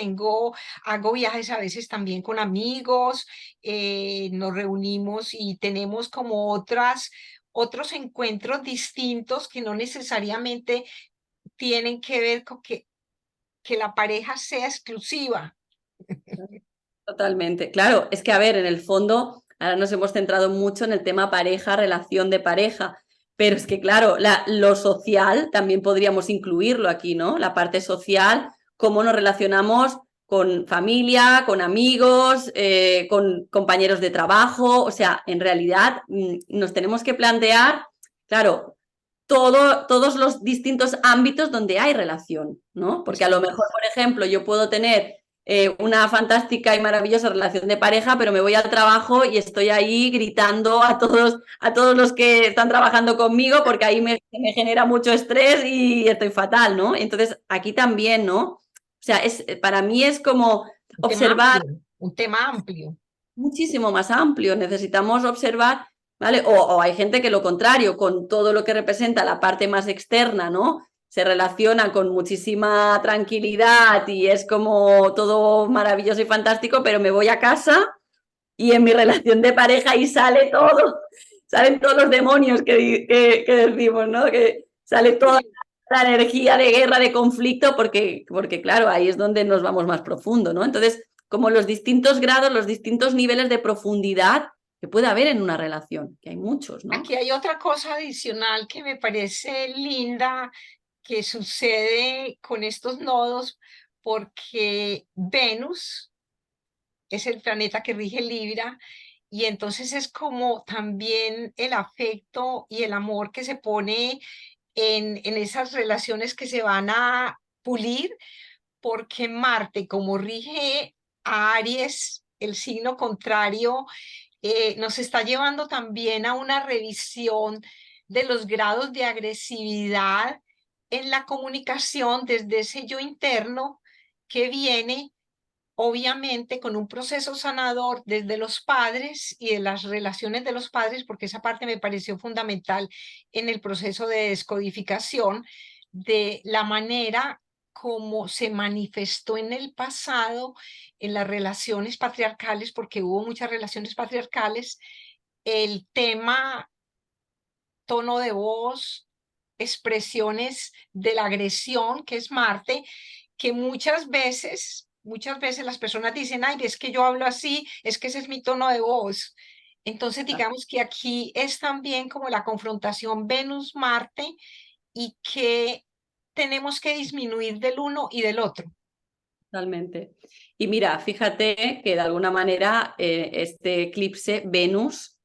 hago viajes a veces también con amigos, nos reunimos y tenemos como otros encuentros distintos que no necesariamente tienen que ver con que la pareja sea exclusiva. Totalmente. Claro, es que a ver, en el fondo, ahora nos hemos centrado mucho en el tema pareja, relación de pareja, pero es que claro, lo social también podríamos incluirlo aquí, ¿no? La parte social, cómo nos relacionamos con familia, con amigos, con compañeros de trabajo, o sea, en realidad nos tenemos que plantear, claro, todos los distintos ámbitos donde hay relación, ¿no? Porque a lo mejor, por ejemplo, yo puedo tener una fantástica y maravillosa relación de pareja, pero me voy al trabajo y estoy ahí gritando a todos los que están trabajando conmigo porque ahí me genera mucho estrés y estoy fatal, ¿no? Entonces, aquí también, ¿no? O sea, para mí es como observar Un tema amplio. muchísimo más amplio. Necesitamos observar, ¿vale? O hay gente que lo contrario, con todo lo que representa la parte más externa, ¿no? Se relaciona con muchísima tranquilidad y es como todo maravilloso y fantástico, pero me voy a casa y en mi relación de pareja ahí sale todo, salen todos los demonios que decimos, ¿no? Que sale toda la energía de guerra, de conflicto, porque claro, ahí es donde nos vamos más profundo, ¿no? Entonces, como los distintos grados, los distintos niveles de profundidad que puede haber en una relación, que hay muchos, ¿no? Aquí hay otra cosa adicional que me parece linda que sucede con estos nodos, porque Venus es el planeta que rige Libra, y entonces es como también el afecto y el amor que se pone en esas relaciones que se van a pulir, porque Marte, como rige a Aries, el signo contrario, nos está llevando también a una revisión de los grados de agresividad en la comunicación desde ese yo interno que viene obviamente con un proceso sanador desde los padres y de las relaciones de los padres, porque esa parte me pareció fundamental en el proceso de descodificación de la manera como se manifestó en el pasado en las relaciones patriarcales, porque hubo muchas relaciones patriarcales, el tema tono de voz, expresiones de la agresión, que es Marte, que muchas veces las personas dicen, ay, es que yo hablo así, es que ese es mi tono de voz. Entonces, digamos que aquí es también como la confrontación Venus-Marte y que tenemos que disminuir del uno y del otro. Totalmente. Y mira, fíjate que de alguna manera este eclipse Venus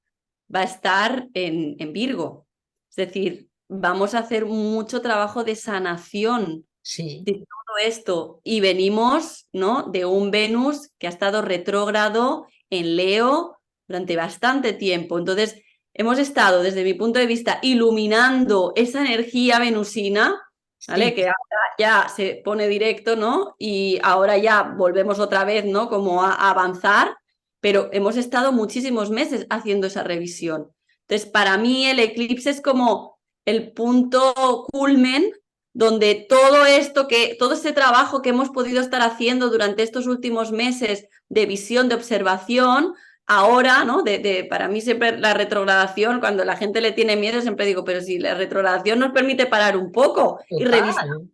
va a estar en Virgo. Es decir, vamos a hacer mucho trabajo de sanación Sí. de todo esto. Y venimos, ¿no? De un Venus que ha estado retrógrado en Leo durante bastante tiempo. Entonces, hemos estado, desde mi punto de vista, iluminando esa energía venusina, ¿vale? Sí. Que ahora ya se pone directo, ¿no? Y ahora ya volvemos otra vez, ¿no? Como a avanzar, pero hemos estado muchísimos meses haciendo esa revisión. Entonces, para mí el eclipse es como el punto culmen donde todo esto todo este trabajo que hemos podido estar haciendo durante estos últimos meses de visión, de observación, ahora, ¿no? Para mí siempre la retrogradación, cuando la gente le tiene miedo, siempre digo, pero si la retrogradación nos permite parar un poco y revisar Total.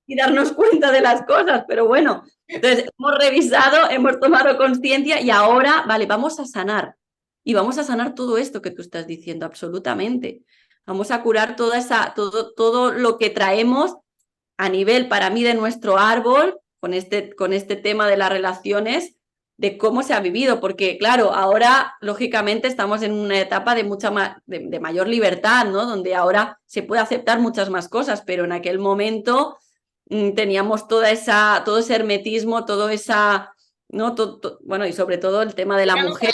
y darnos cuenta de las cosas, pero bueno, entonces hemos revisado, hemos tomado conciencia y ahora, vale, vamos a sanar. Y vamos a sanar todo esto que tú estás diciendo, absolutamente. Vamos a curar todo lo que traemos a nivel, para mí, de nuestro árbol, con este tema de las relaciones, de cómo se ha vivido, porque claro, ahora lógicamente estamos en una etapa de de mayor libertad, ¿no? Donde ahora se puede aceptar muchas más cosas, pero en aquel momento teníamos todo ese hermetismo, toda esa ¿no? Bueno, y sobre todo el tema de la mujer.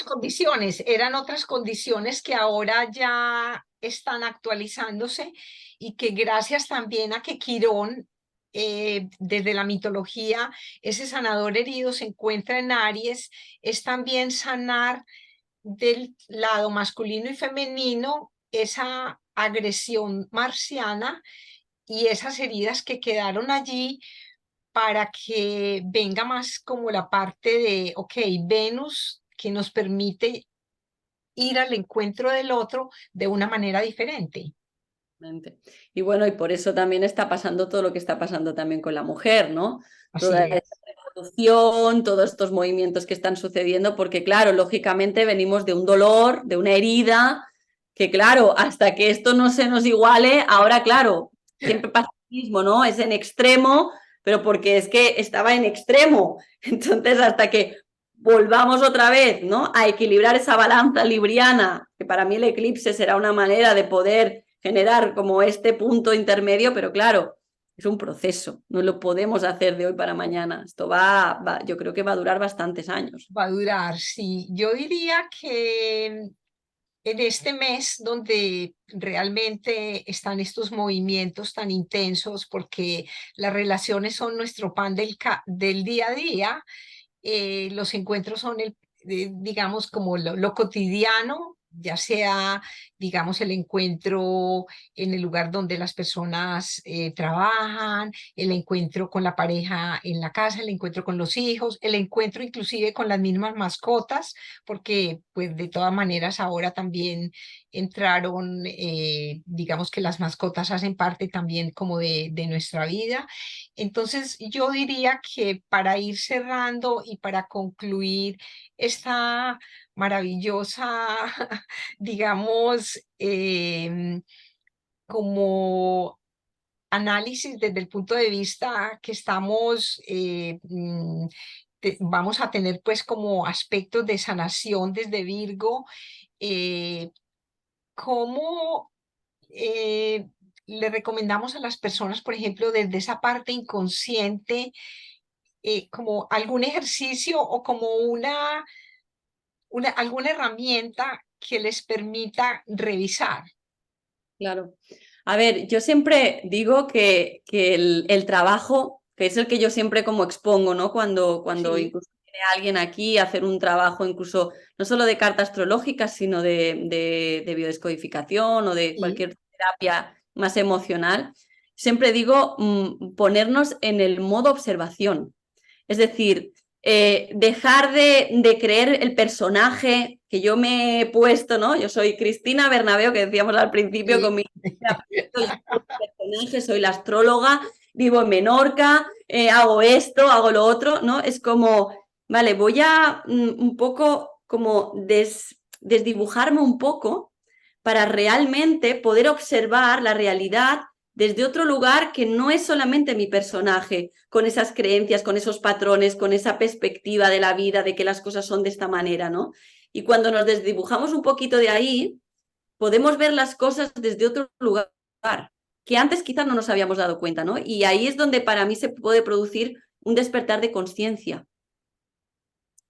Eran otras condiciones que ahora ya están actualizándose y que gracias también a que Quirón, desde la mitología, ese sanador herido se encuentra en Aries, es también sanar del lado masculino y femenino esa agresión marciana y esas heridas que quedaron allí para que venga más como la parte de, ok, Venus, que nos permite ir al encuentro del otro de una manera diferente. Y bueno, y por eso también está pasando todo lo que está pasando también con la mujer, ¿no? Toda Así esta es. revolución, todos estos movimientos que están sucediendo, porque claro, lógicamente venimos de un dolor, de una herida, que claro, hasta que esto no se nos iguale, ahora claro, siempre pasa lo mismo, ¿no? Es en extremo, pero porque es que estaba en extremo. Entonces, hasta que volvamos otra vez, ¿no? A equilibrar esa balanza libriana, que para mí el eclipse será una manera de poder generar como este punto intermedio, pero claro, es un proceso, no lo podemos hacer de hoy para mañana. Esto yo creo que va a durar bastantes años. Va a durar, sí. Yo diría que en este mes donde realmente están estos movimientos tan intensos, porque las relaciones son nuestro pan del día a día, los encuentros son digamos, como lo cotidiano, ya sea, digamos, el encuentro en el lugar donde las personas trabajan, el encuentro con la pareja en la casa, el encuentro con los hijos, el encuentro inclusive con las mismas mascotas, porque pues de todas maneras ahora también entraron, digamos que las mascotas hacen parte también como de nuestra vida. Entonces, yo diría que para ir cerrando y para concluir esta maravillosa, digamos, como análisis desde el punto de vista que estamos, vamos a tener pues como aspectos de sanación desde Virgo, eh, ¿cómo le recomendamos a las personas, por ejemplo, desde esa parte inconsciente, como algún ejercicio o como alguna herramienta que les permita revisar? Claro. A ver, yo siempre digo que el trabajo, que es el que yo siempre como expongo, ¿no? Cuando Sí, incluso viene alguien aquí a hacer un trabajo, incluso no solo de carta astrológica, sino de biodescodificación o de sí, cualquier terapia más emocional, siempre digo ponernos en el modo observación. Es decir, dejar de creer el personaje que yo me he puesto, ¿no? Yo soy Cristina Bernabeo, que decíamos al principio, sí. con mi personaje, soy la astróloga, vivo en Menorca, hago esto, hago lo otro, ¿no? Es como, vale, voy a un poco como desdibujarme un poco para realmente poder observar la realidad desde otro lugar que no es solamente mi personaje, con esas creencias, con esos patrones, con esa perspectiva de la vida, de que las cosas son de esta manera, ¿no? Y cuando nos desdibujamos un poquito de ahí, podemos ver las cosas desde otro lugar, que antes quizás no nos habíamos dado cuenta, ¿no? Y ahí es donde para mí se puede producir un despertar de conciencia.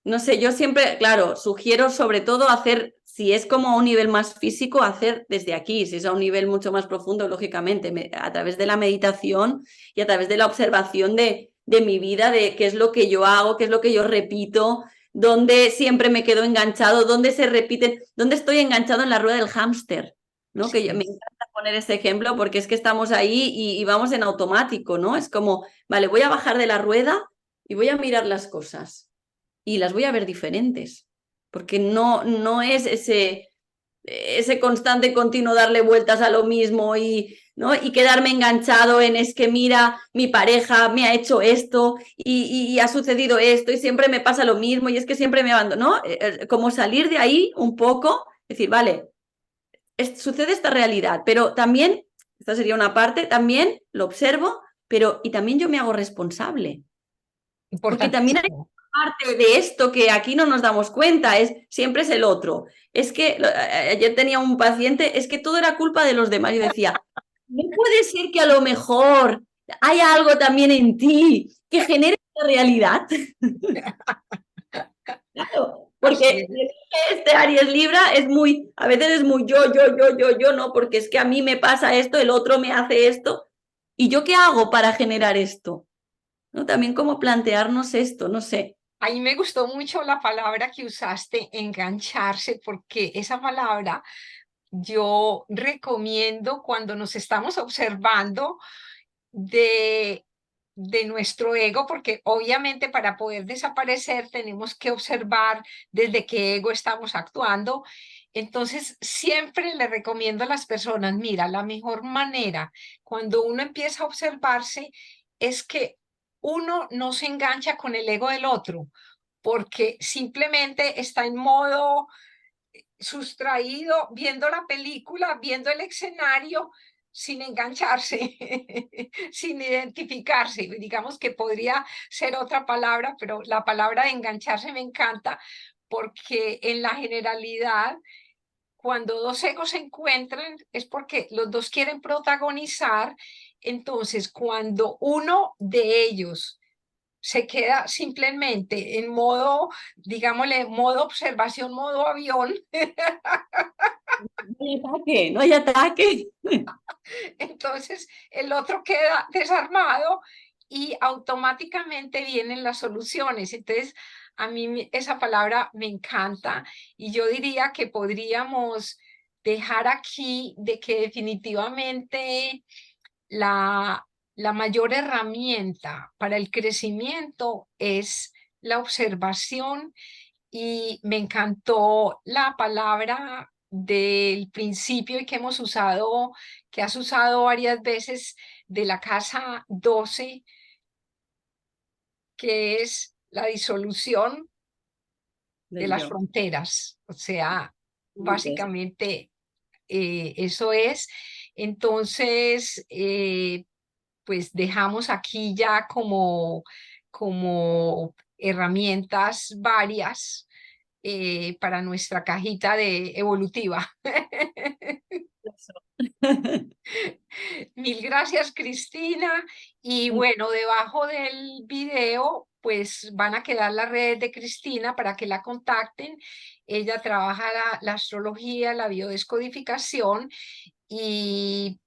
No sé, yo siempre, claro, sugiero sobre todo hacer, si es como a un nivel más físico, hacer desde aquí, si es a un nivel mucho más profundo, lógicamente, a través de la meditación y a través de la observación de mi vida, de qué es lo que yo hago, qué es lo que yo repito, dónde siempre me quedo enganchado, dónde se repiten, dónde estoy enganchado en la rueda del hámster, ¿no? Que me Sí. encanta poner ese ejemplo porque es que estamos ahí y vamos en automático, ¿no? Es como, vale, voy a bajar de la rueda y voy a mirar las cosas y las voy a ver diferentes, porque no es ese constante continuo darle vueltas a lo mismo ¿no? Y quedarme enganchado en es que mira, mi pareja me ha hecho esto y ha sucedido esto y siempre me pasa lo mismo y es que siempre me abandonó, como salir de ahí un poco, decir, vale, sucede esta realidad, pero también, esta sería una parte, también lo observo, pero y también yo me hago responsable, porque también hay Importantísimo. parte de esto que aquí no nos damos cuenta, siempre es el otro. Es que ayer tenía un paciente, es que todo era culpa de los demás. Yo decía, no puede ser que a lo mejor haya algo también en ti que genere esta realidad. Claro, Así porque es. este Aries Libra es muy, a veces es muy yo, no, porque es que a mí me pasa esto, el otro me hace esto. ¿Y yo qué hago para generar esto? ¿No? También como plantearnos esto, no sé. Ahí me gustó mucho la palabra que usaste, engancharse, porque esa palabra yo recomiendo cuando nos estamos observando de, de nuestro ego, porque obviamente para poder desaparecer tenemos que observar desde qué ego estamos actuando. Entonces, siempre le recomiendo a las personas, mira, la mejor manera cuando uno empieza a observarse es que uno no se engancha con el ego del otro, porque simplemente está en modo sustraído, viendo la película, viendo el escenario, sin engancharse, sin identificarse. Digamos que podría ser otra palabra, pero la palabra de engancharse me encanta porque en la generalidad, cuando dos egos se encuentran, es porque los dos quieren protagonizar. Entonces, cuando uno de ellos se queda simplemente en modo, digámosle, modo observación, modo avión, No hay ataque, no hay ataque. entonces el otro queda desarmado y automáticamente vienen las soluciones. Entonces, a mí esa palabra me encanta y yo diría que podríamos dejar aquí de que definitivamente la mayor herramienta para el crecimiento es la observación y me encantó la palabra del principio y que hemos usado, que has usado varias veces de la casa 12, que es la disolución de Del las yo. fronteras. O sea, básicamente eso es. Entonces, pues dejamos aquí ya como herramientas varias para nuestra cajita de evolutiva. Mil gracias, Cristina. Y bueno, debajo del video, pues van a quedar las redes de Cristina para que la contacten. Ella trabaja la astrología, la biodescodificación y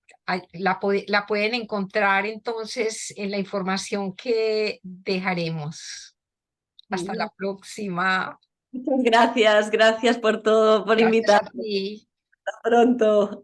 la pueden encontrar entonces en la información que dejaremos. Hasta la próxima. Muchas gracias, gracias por todo, por Gracias a invitarme. ti. Hasta pronto.